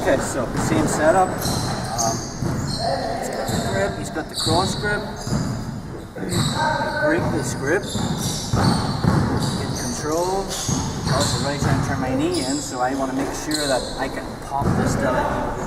Okay, so same setup. He's got the grip, he's got the cross grip. I break this grip, get control. Also, right hand turn my knee in, so I want to make sure that I can pop this down.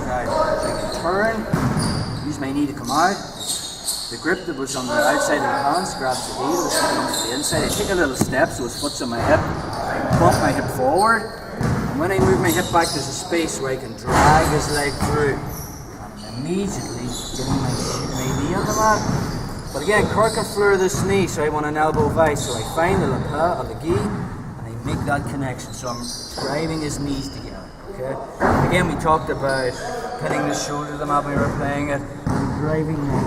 I can turn, use my knee to come out. The grip that was on the outside of the pants grabs the heel, it's coming to the inside. I take a little step so his foot's on my hip. I bump my hip forward, and when I move my hip back, there's a space where I can drag his leg through. And immediately getting my knee on the mat. But again, Corker floor this knee, so I want an elbow vice. So I find the lapel of the gi and I make that connection. So I'm driving his knees together. Okay. Again, we talked about pinning the shoulder to the mat when we were playing it. I'm driving my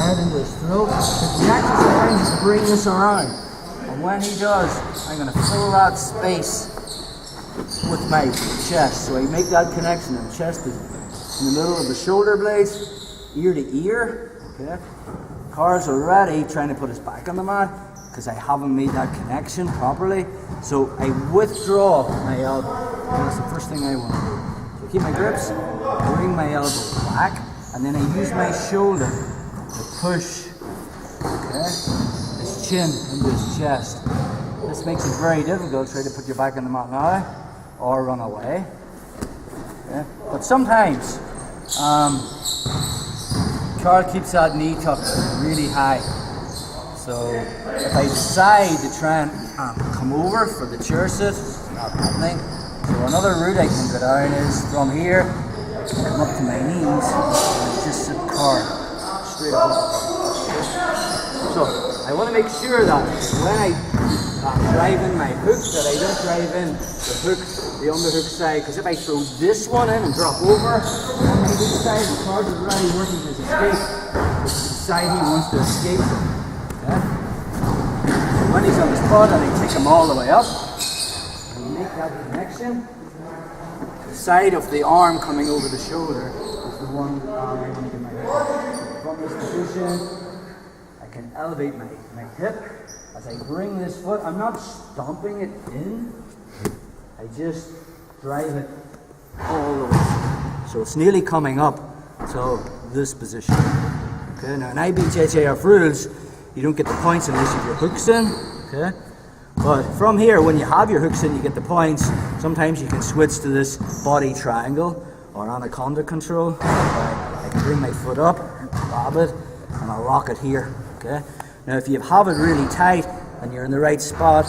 head into his throat. The next thing is to bring this around. And when he does, I'm going to fill that space with my chest. So I make that connection, and chest is in the middle of the shoulder blades, ear to ear. Okay. Carl's already trying to put his back on the mat because I haven't made that connection properly. So I withdraw my elbow. That's the first thing I want to do. So keep my grips, bring my elbow back, and then I use my shoulder to push, okay, his chin into his chest. This makes it very difficult. Try to put your back on the mat now or run away. Okay. But sometimes Carl keeps that knee tucked really high. So if I decide to try and come over for the chair sit, it's not happening. So another route I can go down is from here, I can come up to my knees and just sit Carl straight up. So I want to make sure that when I drive in my hook, that I don't drive in the underhook side, because if I throw this one in and drop over on my hook side, the Carl's is already working his escape, which is the side he wants to escape from. Okay? So when he's on the spot and I take him all the way up, and make that connection, the side of the arm coming over the shoulder is the one I want to get my hip. From this position, I can elevate my hip. As I bring this foot, I'm not stomping it in, I just drive it all the way. So it's nearly coming up to this position. Okay, now in IBJJF rules, you don't get the points unless you have your hooks in. Okay, but from here, when you have your hooks in, you get the points. Sometimes you can switch to this body triangle or anaconda control. I can bring my foot up, grab it, and I'll lock it here. Okay. Now if you have it really tight and you're in the right spot,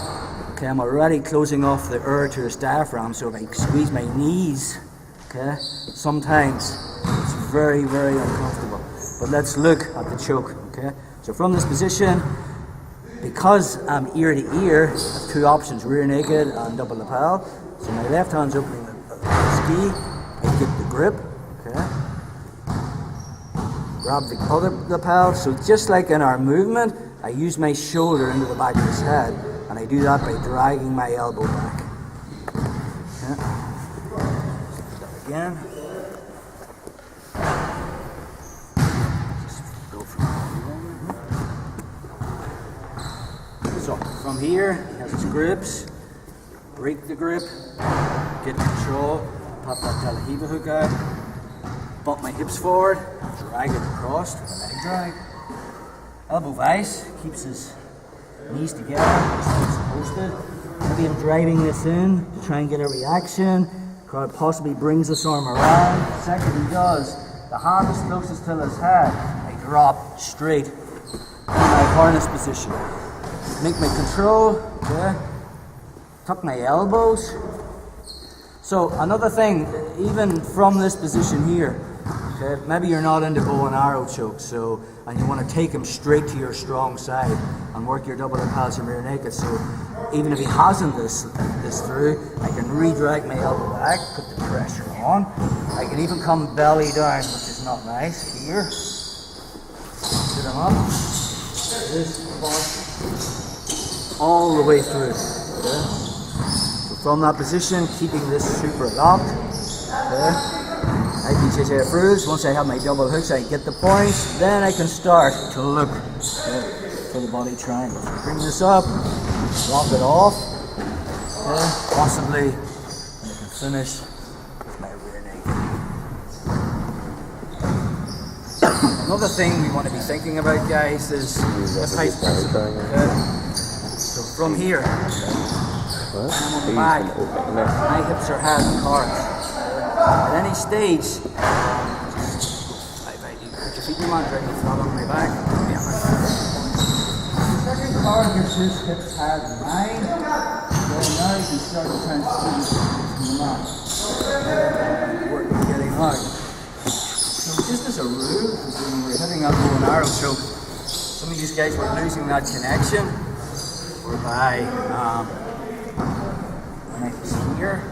okay, I'm already closing off the air to his diaphragm, so if I squeeze my knees, okay, sometimes it's very, very uncomfortable. But let's look at the choke, okay? So from this position, because I'm ear to ear, I have two options, rear naked and double lapel. So my left hand's opening the ski, I get the grip, okay? Grab the other lapel. So just like in our movement, I use my shoulder into the back of his head, and I do that by dragging my elbow back. Okay. That again. Just go from here. So from here, he has his grips. Break the grip. Get control. Pop that Talahiba hook out. Bump my hips forward. Drag it across with a leg drag. Elbow vice, keeps his knees together, just like it's supposed to. Maybe I'm driving this in to try and get a reaction. Carl possibly brings this arm around. The second he does, the hand is closest to his head. I drop straight in my harness position. Make my control, okay. Tuck my elbows. So another thing, even from this position here, okay, maybe you're not into bow and arrow choke, and you want to take him straight to your strong side and work your double lapels and rear naked. So even if he hasn't this through, I can re-drag my elbow back, put the pressure on. I can even come belly down, which is not nice, here. Sit him up. This all the way through. Okay? So from that position, keeping this super locked. Okay? IBJJF rules, once I have my double hooks, I get the points, then I can start to look for the body triangle. So bring this up, drop it off, okay, possibly, and I can finish with my rear naked. Another thing we want to be thinking about, guys, is this height. So from here, when I'm on the back, my hips are hard and hard. At any stage, put your feet in your directly flat on my back. Yeah. The second card gets his hips hard and mine. So now you can start to transition from the mat. Working really hard. So just as a rule, when we're hitting that bow and arrow choke, some of these guys were losing that connection, whereby when I was here,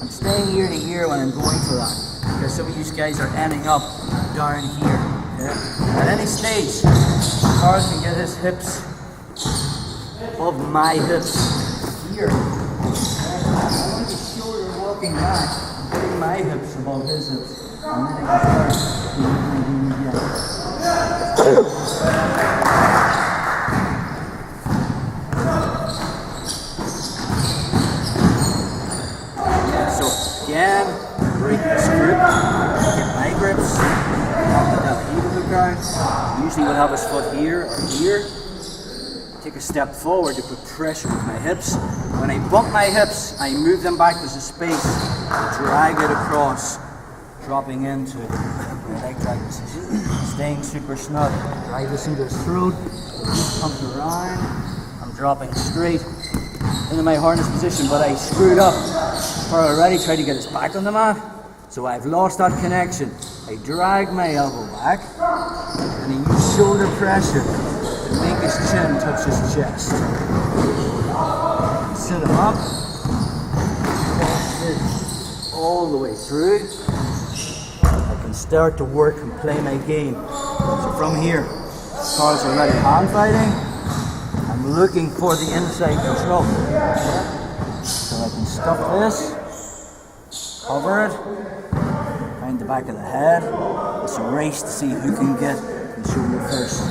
I'm staying ear to ear when I'm going for that, because some of these guys are ending up down here. At any stage, Carl can get his hips above my hips here. I want to be sure you're walking back, getting my hips above his hips, and then I can start. So again, break this grip, get my grips, knock it down the ground. Usually we'll have his foot here or here. Take a step forward to put pressure with my hips. When I bump my hips, I move them back. There's a space to drag it across, dropping into my leg drag position, staying super snug. Drive this into his throat, comes around. I'm dropping straight into my harness position, but I screwed up. Carl already tried to get his back on the mat, so I've lost that connection. I drag my elbow back, and I use shoulder pressure to make his chin touch his chest. Sit him up, all the way through. I can start to work and play my game. So from here, Carl's already hand fighting. I'm looking for the inside control. So I can stuff this, cover it, find the back of the head. It's a race to see who can get the shoulder first.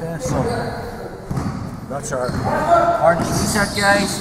Okay, so that's our harness reset, guys.